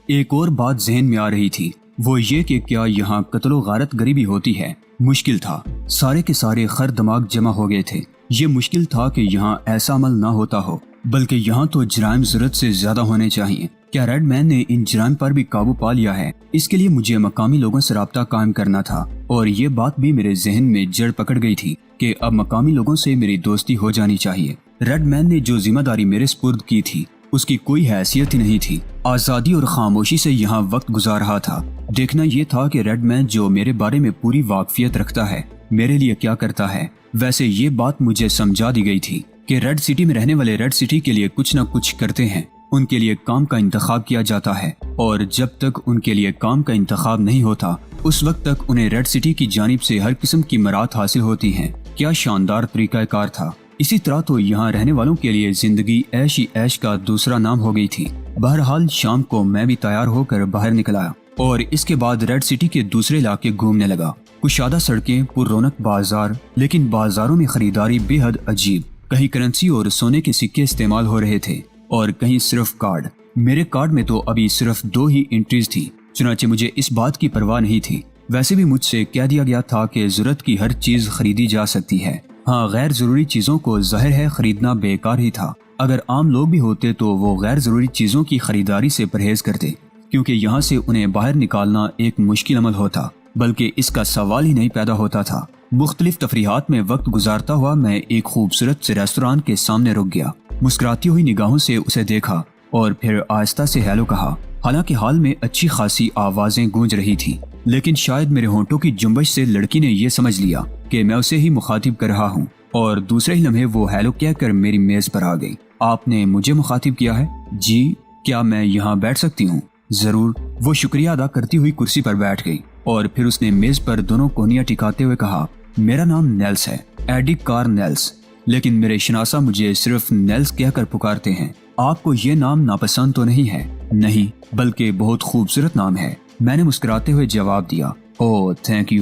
ایک اور بات ذہن میں آ رہی تھی، وہ یہ کہ کیا یہاں قتل و غارت گری بھی ہوتی ہے؟ مشکل تھا، سارے کے سارے خر دماغ جمع ہو گئے تھے۔ یہ مشکل تھا کہ یہاں ایسا عمل نہ ہوتا ہو، بلکہ یہاں تو جرائم ضرورت سے زیادہ ہونے چاہیے۔ کیا ریڈ مین نے ان جرائم پر بھی قابو پا لیا ہے؟ اس کے لیے مجھے مقامی لوگوں سے رابطہ قائم کرنا تھا، اور یہ بات بھی میرے ذہن میں جڑ پکڑ گئی تھی کہ اب مقامی لوگوں سے میری دوستی ہو جانی چاہیے۔ ریڈ مین نے جو ذمہ داری میرے سپرد کی تھی اس کی کوئی حیثیت ہی نہیں تھی۔ آزادی اور خاموشی سے یہاں وقت گزار رہا تھا۔ دیکھنا یہ تھا کہ ریڈ مین جو میرے بارے میں پوری واقفیت رکھتا ہے میرے لیے کیا کرتا ہے۔ ویسے یہ بات مجھے سمجھا دی گئی تھی کہ ریڈ سٹی میں رہنے والے ریڈ سٹی کے لیے کچھ نہ کچھ کرتے ہیں، ان کے لیے کام کا انتخاب کیا جاتا ہے، اور جب تک ان کے لیے کام کا انتخاب نہیں ہوتا اس وقت تک انہیں ریڈ سٹی کی جانب سے ہر قسم کی مراد حاصل ہوتی ہیں۔ کیا شاندار طریقہ کار تھا! اسی طرح تو یہاں رہنے والوں کے لیے زندگی عیش ہی عیش کا دوسرا نام ہو گئی تھی۔ بہرحال شام کو میں بھی تیار ہو کر باہر نکل آیا اور اس کے بعد ریڈ سٹی کے دوسرے علاقے گھومنے لگا۔ کشادہ سڑکیں، پر رونق بازار، لیکن بازاروں میں خریداری بے حد عجیب۔ کہیں کرنسی اور سونے کے سکے استعمال ہو رہے تھے اور کہیں صرف کارڈ۔ میرے کارڈ میں تو ابھی صرف 2 ہی انٹریز تھی، چنانچہ مجھے اس بات کی پرواہ نہیں تھی۔ ویسے بھی مجھ سے کہہ دیا گیا تھا کہ ضرورت کی ہر چیز خریدی جا سکتی ہے۔ ہاں، غیر ضروری چیزوں کو ظاہر ہے خریدنا بیکار ہی تھا۔ اگر عام لوگ بھی ہوتے تو وہ غیر ضروری چیزوں کی خریداری سے پرہیز کرتے، کیونکہ یہاں سے انہیں باہر نکالنا ایک مشکل عمل ہوتا، بلکہ اس کا سوال ہی نہیں پیدا ہوتا تھا۔ مختلف تفریحات میں وقت گزارتا ہوا میں ایک خوبصورت سے ریستوران کے سامنے رک گیا۔ مسکراتی ہوئی نگاہوں سے اسے دیکھا اور پھر آہستہ سے ہیلو کہا۔ حالانکہ حال میں اچھی خاصی آوازیں گونج رہی تھی، لیکن شاید میرے ہونٹوں کی جنبش سے لڑکی نے یہ سمجھ لیا کہ میں اسے ہی مخاطب کر رہا ہوں، اور دوسرے ہی لمحے وہ ہیلو کہہ کر میری میز پر آ گئی۔ آپ نے مجھے مخاطب کیا ہے؟ جی، کیا میں یہاں بیٹھ سکتی ہوں؟ ضرور۔ وہ شکریہ ادا کرتی ہوئی کرسی پر بیٹھ گئی اور پھر اس نے میز پر دونوں کونیاں ٹکاتے ہوئے کہا، میرا نام نیلس ہے، ایڈی کار نیلس، لیکن میرے شناسا مجھے صرف نیلس کہہ کر پکارتے ہیں۔ آپ کو یہ نام ناپسند تو نہیں ہے؟ نہیں، بلکہ بہت خوبصورت نام ہے، میں نے مسکراتے ہوئے جواب دیا۔ اوہ، تھینک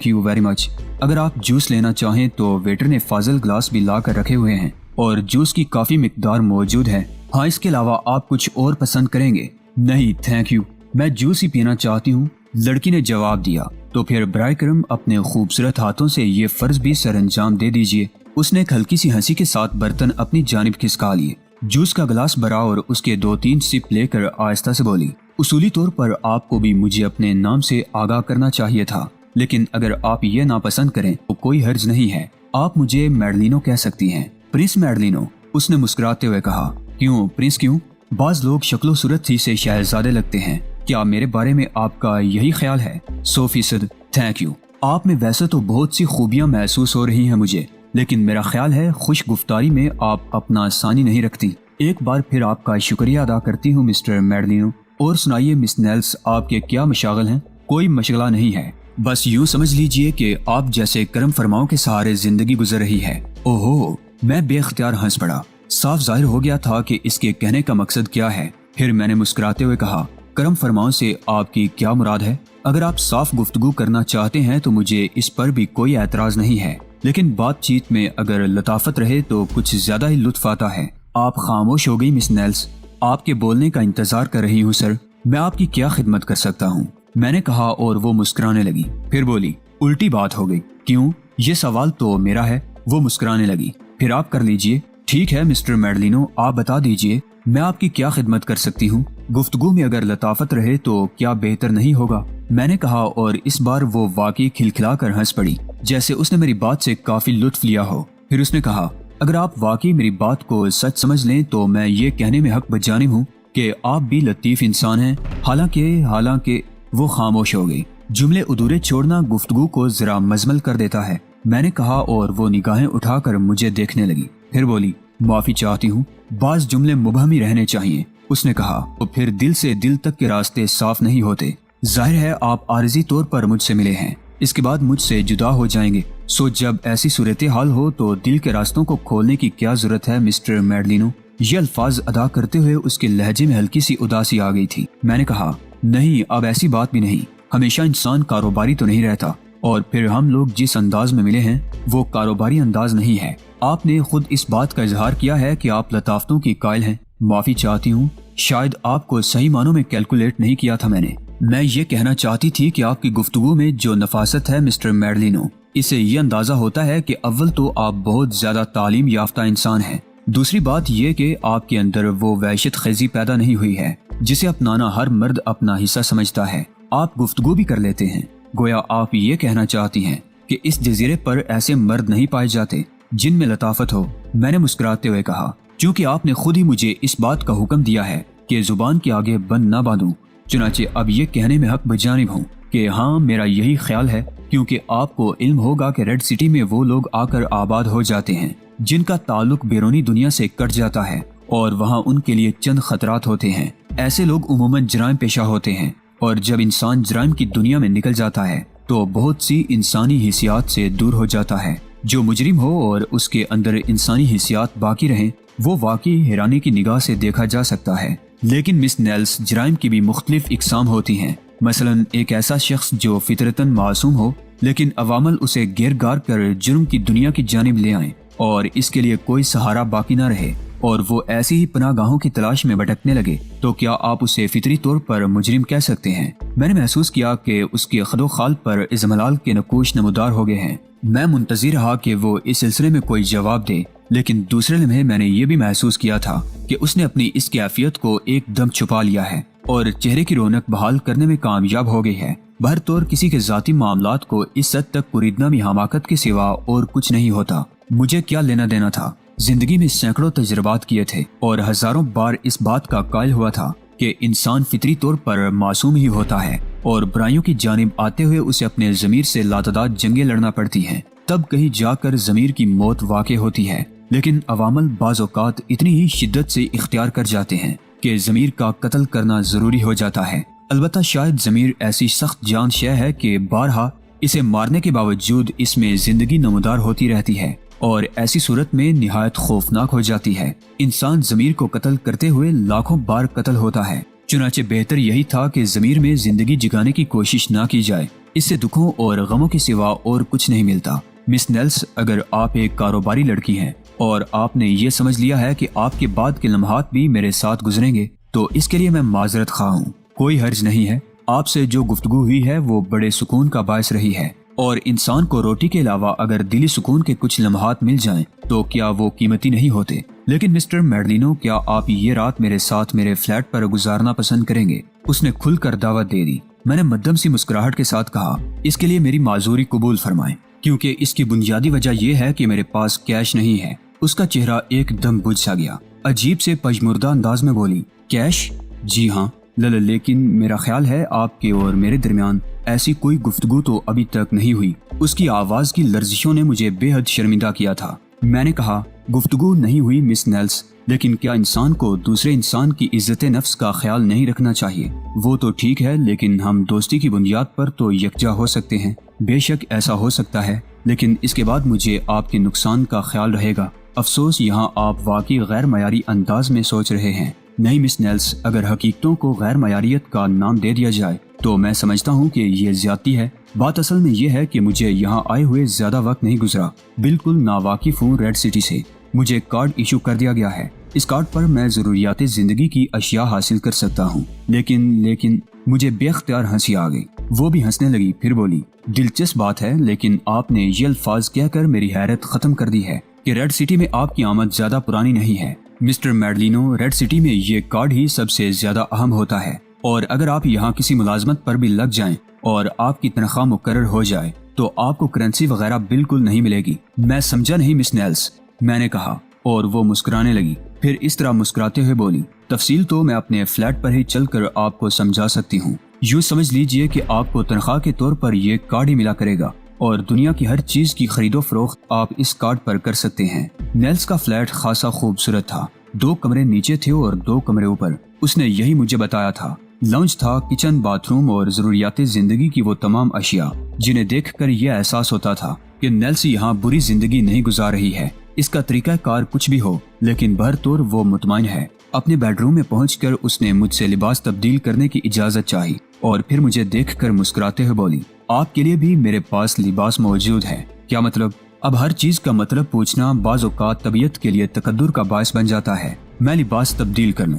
یو ویری مچ۔ اگر آپ جوس لینا چاہیں تو ویٹر نے فاضل گلاس بھی لا کر رکھے ہوئے ہیں اور جوس کی کافی مقدار موجود ہے۔ ہاں، اس کے علاوہ آپ کچھ اور پسند کریں گے؟ نہیں تھینک یو، میں جوس ہی پینا چاہتی ہوں، لڑکی نے جواب دیا۔ تو پھر برائے کرم اپنے خوبصورت ہاتھوں سے یہ فرض بھی سر انجام دے دیجئے۔ اس نے ایک ہلکی سی ہنسی کے ساتھ برتن اپنی جانب کھسکا لیے، جوس کا گلاس بھرا اور اس کے 2-3 سپ لے کر آہستہ سے بولی، اصولی طور پر آپ کو بھی مجھے اپنے نام سے آگاہ کرنا چاہیے تھا، لیکن اگر آپ یہ ناپسند کریں تو کوئی حرج نہیں ہے، آپ مجھے میڈلینو کہہ سکتی ہیں، پرنس میڈلینو۔ اس نے مسکراتے ہوئے کہا۔ کیوں پرنس کیوں؟ بعض لوگ شکل و صورت ہی سے شہزادے لگتے ہیں، کیا میرے بارے میں آپ کا یہی خیال ہے؟ 100%۔ Thank you. آپ میں ویسے تو بہت سی خوبیاں محسوس ہو رہی ہیں مجھے، لیکن میرا خیال ہے خوش گفتاری میں آپ اپنا ثانی نہیں رکھتی۔ ایک بار پھر آپ کا شکریہ ادا کرتی ہوں مسٹر میڈلینو۔ اور سنائیے مس نیلس، آپ کے کیا مشاغل ہیں؟ کوئی مشغلہ نہیں ہے، بس یوں سمجھ لیجئے کہ آپ جیسے کرم فرماؤں کے سہارے زندگی گزر رہی ہے۔ اوہو، میں بے اختیار ہنس پڑا۔ صاف ظاہر ہو گیا تھا کہ اس کے کہنے کا مقصد کیا ہے۔ پھر میں نے مسکراتے ہوئے کہا، کرم فرماؤں سے آپ کی کیا مراد ہے؟ اگر آپ صاف گفتگو کرنا چاہتے ہیں تو مجھے اس پر بھی کوئی اعتراض نہیں ہے، لیکن بات چیت میں اگر لطافت رہے تو کچھ زیادہ ہی لطف آتا ہے۔ آپ خاموش ہو گئی مس نیلس۔ آپ کے بولنے کا انتظار کر رہی ہوں سر، میں آپ کی کیا خدمت کر سکتا ہوں؟ میں نے کہا اور وہ مسکرانے لگی۔ پھر بولی، الٹی بات ہو گئی۔ کیوں؟ یہ سوال تو میرا ہے۔ وہ مسکرانے لگی۔ پھر آپ کر لیجئے۔ ٹھیک ہے مسٹر میڈلینو، آپ بتا دیجئے میں آپ کی کیا خدمت کر سکتی ہوں؟ گفتگو میں اگر لطافت رہے تو کیا بہتر نہیں ہوگا؟ میں نے کہا اور اس بار وہ واقعی کھلکھلا کر ہنس پڑی، جیسے اس نے میری بات سے کافی لطف لیا ہو۔ پھر اس نے کہا، اگر آپ واقعی میری بات کو سچ سمجھ لیں تو میں یہ کہنے میں حق بجانب ہوں کہ آپ بھی لطیف انسان ہیں۔ حالانکہ وہ خاموش ہو گئی۔ جملے ادھورے چھوڑنا گفتگو کو ذرا مزمل کر دیتا ہے، میں نے کہا اور وہ نگاہیں اٹھا کر مجھے دیکھنے لگی۔ پھر بولی، معافی چاہتی ہوں، بعض جملے مبہم ہی رہنے چاہیے۔ اس نے کہا، تو پھر دل سے دل تک کے راستے صاف نہیں ہوتے۔ ظاہر ہے آپ عارضی طور پر مجھ سے ملے ہیں، اس کے بعد مجھ سے جدا ہو جائیں گے، سو جب ایسی صورتحال ہو تو دل کے راستوں کو کھولنے کی کیا ضرورت ہے مسٹر میڈلینو؟ یہ الفاظ ادا کرتے ہوئے اس کے لہجے میں ہلکی سی اداسی آ گئی تھی۔ میں نے کہا، نہیں، اب ایسی بات بھی نہیں، ہمیشہ انسان کاروباری تو نہیں رہتا، اور پھر ہم لوگ جس انداز میں ملے ہیں وہ کاروباری انداز نہیں ہے۔ آپ نے خود اس بات کا اظہار کیا ہے کہ آپ لطافتوں کی قائل ہیں۔ معافی چاہتی ہوں، شاید آپ کو صحیح معنوں میں کیلکولیٹ نہیں کیا تھا میں یہ کہنا چاہتی تھی کہ آپ کی گفتگو میں جو نفاست ہے مسٹر میڈلینو، اسے یہ اندازہ ہوتا ہے کہ اول تو آپ بہت زیادہ تعلیم یافتہ انسان ہیں، دوسری بات یہ کہ آپ کے اندر وہ وحشت خیزی پیدا نہیں ہوئی ہے جسے اپنانا ہر مرد اپنا حصہ سمجھتا ہے۔ آپ گفتگو بھی کر لیتے ہیں، گویا آپ یہ کہنا چاہتی ہیں کہ اس جزیرے پر ایسے مرد نہیں پائے جاتے جن میں لطافت ہو۔ میں نے مسکراتے ہوئے کہا، چونکہ آپ نے خود ہی مجھے اس بات کا حکم دیا ہے کہ زبان کے آگے بند نہ باندھوں، چنانچہ اب یہ کہنے میں حق بجانب ہوں کہ ہاں میرا یہی خیال ہے، کیونکہ آپ کو علم ہوگا کہ ریڈ سٹی میں وہ لوگ آ کر آباد ہو جاتے ہیں جن کا تعلق بیرونی دنیا سے کٹ جاتا ہے اور وہاں ان کے لیے چند خطرات ہوتے ہیں۔ ایسے لوگ عموماً جرائم پیشہ ہوتے ہیں، اور جب انسان جرائم کی دنیا میں نکل جاتا ہے تو بہت سی انسانی حیثیات سے دور ہو جاتا ہے۔ جو مجرم ہو اور اس کے اندر انسانی حیثیات باقی رہیں، وہ واقعی حیرانی کی نگاہ سے دیکھا جا سکتا ہے۔ لیکن مس نیلس، جرائم کی بھی مختلف اقسام ہوتی ہیں۔ مثلاً ایک ایسا شخص جو فطرتاً معصوم ہو لیکن عوامل اسے گرگار کر جرم کی دنیا کی جانب لے آئیں اور اس کے لیے کوئی سہارا باقی نہ رہے اور وہ ایسی ہی پناہ گاہوں کی تلاش میں بھٹکنے لگے، تو کیا آپ اسے فطری طور پر مجرم کہہ سکتے ہیں؟ میں نے محسوس کیا کہ اس کے خد و خال پر اضمحلال کے نقوش نمودار ہو گئے ہیں۔ میں منتظر رہا کہ وہ اس سلسلے میں کوئی جواب دے، لیکن دوسرے لمحے میں نے یہ بھی محسوس کیا تھا کہ اس نے اپنی اس کیفیت کو ایک دم چھپا لیا ہے اور چہرے کی رونق بحال کرنے میں کامیاب ہو گئی ہے۔ بہرطور کسی کے ذاتی معاملات کو اس حد تک پوریدنا بھی حماقت کے سوا اور کچھ نہیں ہوتا۔ مجھے کیا لینا دینا تھا؟ زندگی میں سینکڑوں تجربات کیے تھے اور ہزاروں بار اس بات کا قائل ہوا تھا کہ انسان فطری طور پر معصوم ہی ہوتا ہے اور برائیوں کی جانب آتے ہوئے اسے اپنے ضمیر سے لاتعداد جنگیں لڑنا پڑتی ہیں، تب کہیں جا کر ضمیر کی موت واقع ہوتی ہے۔ لیکن عوامل بعض اوقات اتنی ہی شدت سے اختیار کر جاتے ہیں کہ ضمیر کا قتل کرنا ضروری ہو جاتا ہے۔ البتہ شاید ضمیر ایسی سخت جان شے ہے کہ بارہا اسے مارنے کے باوجود اس میں زندگی نمودار ہوتی رہتی ہے اور ایسی صورت میں نہایت خوفناک ہو جاتی ہے۔ انسان ضمیر کو قتل کرتے ہوئے لاکھوں بار قتل ہوتا ہے، چنانچہ بہتر یہی تھا کہ ضمیر میں زندگی جگانے کی کوشش نہ کی جائے، اس سے دکھوں اور غموں کے سوا اور کچھ نہیں ملتا۔ مس نیلس، اگر آپ ایک کاروباری لڑکی ہیں اور آپ نے یہ سمجھ لیا ہے کہ آپ کے بعد کے لمحات بھی میرے ساتھ گزریں گے تو اس کے لیے میں معذرت خواہ ہوں۔ کوئی حرج نہیں ہے، آپ سے جو گفتگو ہوئی ہے وہ بڑے سکون کا باعث رہی ہے، اور انسان کو روٹی کے علاوہ اگر دلی سکون کے کچھ لمحات مل جائیں تو کیا وہ قیمتی نہیں ہوتے؟ لیکن مسٹر میڈلینو، کیا آپ یہ رات میرے ساتھ میرے فلیٹ پر گزارنا پسند کریں گے؟ اس نے کھل کر دعوت دے دی۔ میں نے مدھم سی مسکراہٹ کے ساتھ کہا، اس کے لیے میری معذوری قبول فرمائیں، کیونکہ اس کی بنیادی وجہ یہ ہے کہ میرے پاس کیش نہیں ہے۔ اس کا چہرہ ایک دم بجھ سا گیا، عجیب سے پژمردہ انداز میں بولی، کیش؟ جی ہاں، لیکن میرا خیال ہے آپ کے اور میرے درمیان ایسی کوئی گفتگو تو ابھی تک نہیں ہوئی۔ اس کی آواز کی لرزشوں نے مجھے بے حد شرمندہ کیا تھا۔ میں نے کہا، گفتگو نہیں ہوئی مس نیلس، لیکن کیا انسان کو دوسرے انسان کی عزت نفس کا خیال نہیں رکھنا چاہیے؟ وہ تو ٹھیک ہے، لیکن ہم دوستی کی بنیاد پر تو یکجا ہو سکتے ہیں۔ بے شک ایسا ہو سکتا ہے، لیکن اس کے بعد مجھے آپ کے نقصان کا خیال رہے گا۔ افسوس، یہاں آپ واقعی غیر معیاری انداز میں سوچ رہے ہیں۔ نہیں مس نیلس، اگر حقیقتوں کو غیر معیاریت کا نام دے دیا جائے تو میں سمجھتا ہوں کہ یہ زیادتی ہے۔ بات اصل میں یہ ہے کہ مجھے یہاں آئے ہوئے زیادہ وقت نہیں گزرا، بالکل ناواقف ہوں ریڈ سٹی سے۔ مجھے کارڈ ایشو کر دیا گیا ہے، اس کارڈ پر میں ضروریات زندگی کی اشیاء حاصل کر سکتا ہوں۔ لیکن مجھے بے اختیار ہنسی آ گئی۔ وہ بھی ہنسنے لگی، پھر بولی، دلچسپ بات ہے، لیکن آپ نے یہ الفاظ کہہ کر میری حیرت ختم کر دی ہے کہ ریڈ سٹی میں آپ کی آمد زیادہ پرانی نہیں ہے۔ مسٹر میڈلینو، ریڈ سٹی میں یہ کارڈ ہی سب سے زیادہ اہم ہوتا ہے، اور اگر آپ یہاں کسی ملازمت پر بھی لگ جائیں اور آپ کی تنخواہ مقرر ہو جائے تو آپ کو کرنسی وغیرہ بالکل نہیں ملے گی۔ میں سمجھا نہیں مس نیلس، میں نے کہا، اور وہ مسکرانے لگی، پھر اس طرح مسکراتے ہوئے بولی، تفصیل تو میں اپنے فلیٹ پر ہی چل کر آپ کو سمجھا سکتی ہوں۔ یوں سمجھ لیجئے کہ آپ کو تنخواہ کے طور پر یہ کارڈ ہی ملا کرے گا، اور دنیا کی ہر چیز کی خرید و فروخت آپ اس کارڈ پر کر سکتے ہیں۔ نیلس کا فلیٹ خاصا خوبصورت تھا، 2 کمرے نیچے تھے اور 2 کمرے اوپر۔ اس نے یہی مجھے بتایا تھا۔ لاؤنج تھا، کچن، باتھ روم اور ضروریات زندگی کی وہ تمام اشیاء جنہیں دیکھ کر یہ احساس ہوتا تھا کہ نیلس یہاں بری زندگی نہیں گزار رہی ہے۔ اس کا طریقہ کار کچھ بھی ہو، لیکن بہرطور وہ مطمئن ہے۔ اپنے بیڈ روم میں پہنچ کر اس نے مجھ سے لباس تبدیل کرنے کی اجازت چاہی اور پھر مجھے دیکھ کر مسکراتے ہوئے بولی، آپ کے لیے بھی میرے پاس لباس موجود ہے۔ کیا مطلب؟ اب ہر چیز کا مطلب پوچھنا بعض اوقات طبیعت کے لیے تقدر کا باعث بن جاتا ہے۔ میں لباس تبدیل کر لوں؟